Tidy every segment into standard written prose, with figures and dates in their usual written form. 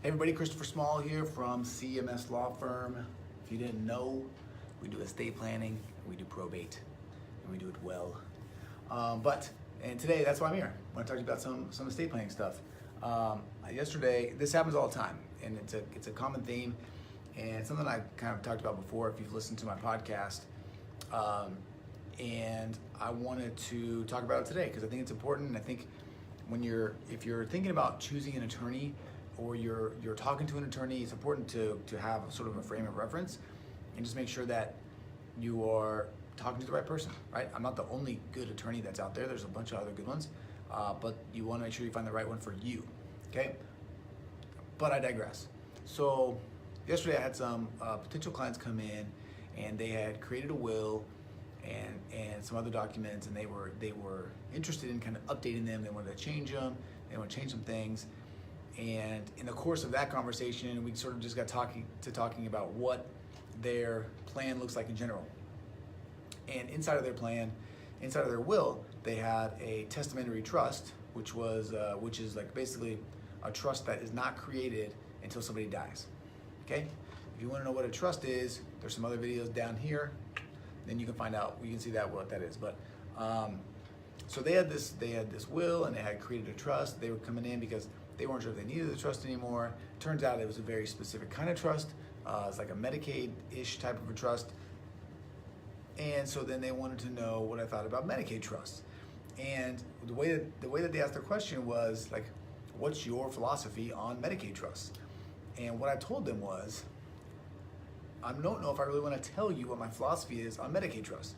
Hey everybody, Christopher Small here from CMS Law Firm. If you didn't know, we do estate planning, we do probate, and we do it well. And today, that's why I'm here. I want to talk to you about some estate planning stuff. Yesterday, this happens all the time, and it's a common theme, and something I kind of talked about before if you've listened to my podcast. And I wanted to talk about it today because I think it's important. I think if you're thinking about choosing an attorney, or you're talking to an attorney, it's important to have sort of a frame of reference and just make sure that you are talking to the right person, right? I'm not the only good attorney that's out there. There's a bunch of other good ones, but you want to make sure you find the right one for you, okay? But I digress. So yesterday I had some potential clients come in, and they had created a will and some other documents, and they were interested in kind of updating them. They wanted to change them. They want to change some things. And in the course of that conversation, we sort of just got talking about what their plan looks like in general. And inside of their plan, inside of their will, they had a testamentary trust, which is like basically a trust that is not created until somebody dies. Okay? If you want to know what a trust is, there's some other videos down here. Then you can find out. You can see what that is. But so they had this will, and they had created a trust. They were coming in because they weren't sure if they needed the trust anymore. Turns out it was a very specific kind of trust. It's like a Medicaid-ish type of a trust. And so then they wanted to know what I thought about Medicaid trusts. And the way that they asked their question was like, what's your philosophy on Medicaid trusts? And what I told them was, I don't know if I really want to tell you what my philosophy is on Medicaid trusts.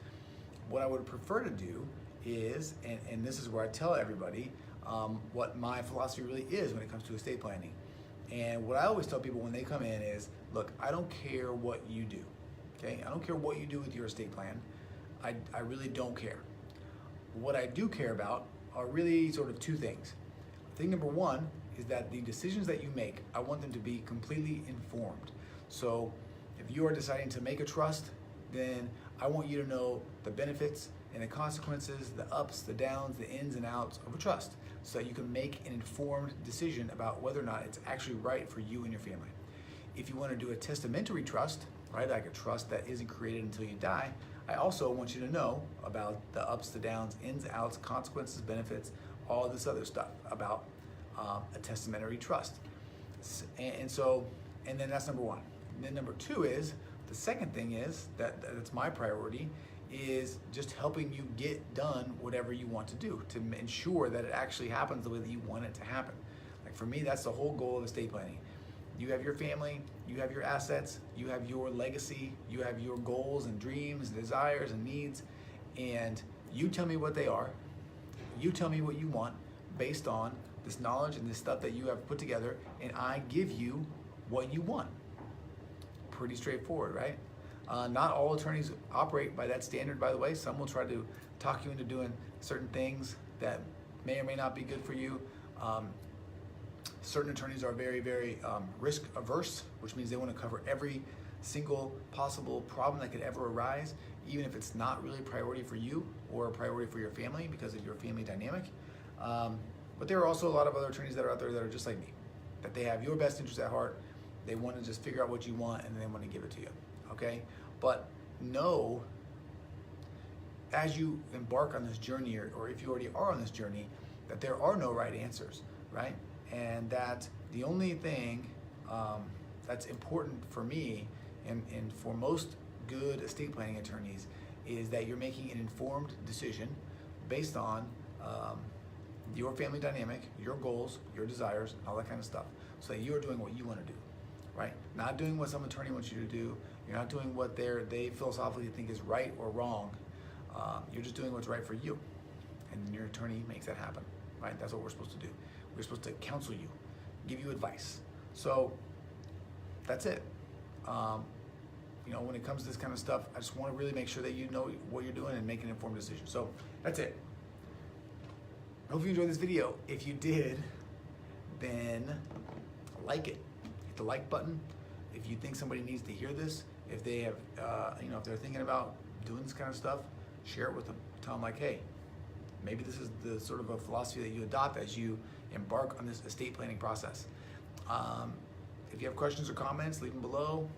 What I would prefer to do is, and this is where I tell everybody, what my philosophy really is when it comes to estate planning. And what I always tell people when they come in is, look, I don't care what you do, okay? I don't care what you do with your estate plan. I really don't care. What I do care about are really sort of two things. Thing number one is that the decisions that you make, I want them to be completely informed. So if you are deciding to make a trust, then I want you to know the benefits and the consequences, the ups, the downs, the ins and outs of a trust, so that you can make an informed decision about whether or not it's actually right for you and your family. If you want to do a testamentary trust, right, like a trust that isn't created until you die, I also want you to know about the ups, the downs, ins, outs, consequences, benefits, all this other stuff about a testamentary trust. And then that's number one. And then number two is, the second thing is, that's my priority, is just helping you get done whatever you want to do to ensure that it actually happens the way that you want it to happen. Like for me, that's the whole goal of estate planning. You have your family, you have your assets, you have your legacy, you have your goals and dreams, and desires and needs, and you tell me what they are. You tell me what you want based on this knowledge and this stuff that you have put together, and I give you what you want. Pretty straightforward, right? Not all attorneys operate by that standard, by the way. Some will try to talk you into doing certain things that may or may not be good for you. Certain attorneys are very, very risk averse, which means they want to cover every single possible problem that could ever arise, even if it's not really a priority for you or a priority for your family because of your family dynamic. But there are also a lot of other attorneys that are out there that are just like me, that they have your best interest at heart. They want to just figure out what you want, and then they want to give it to you, okay? But know, as you embark on this journey, or if you already are on this journey, that there are no right answers, right? And that the only thing that's important for me and for most good estate planning attorneys is that you're making an informed decision based on your family dynamic, your goals, your desires, all that kind of stuff, so that you're doing what you want to do, right? Not doing what some attorney wants you to do. You're not doing what they philosophically think is right or wrong. You're just doing what's right for you, and your attorney makes that happen, right? That's what we're supposed to do. We're supposed to counsel you, give you advice. So that's it. When it comes to this kind of stuff, I just want to really make sure that you know what you're doing and make an informed decision. So that's it. I hope you enjoyed this video. If you did, then like it. Hit the like button. If you think somebody needs to hear this, if they have, if they're thinking about doing this kind of stuff, share it with them. Tell them like, hey, maybe this is the sort of a philosophy that you adopt as you embark on this estate planning process. if you have questions or comments, leave them below.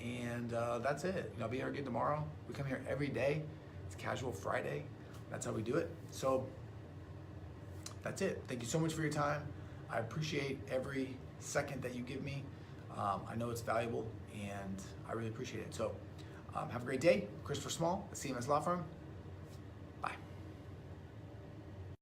And that's it. I'll be here again tomorrow. We come here every day. It's Casual Friday. That's how we do it. So that's it. Thank you so much for your time. I appreciate every second that you give me. I know it's valuable, and I really appreciate it. So have a great day. Christopher Small, the CMS Law Firm.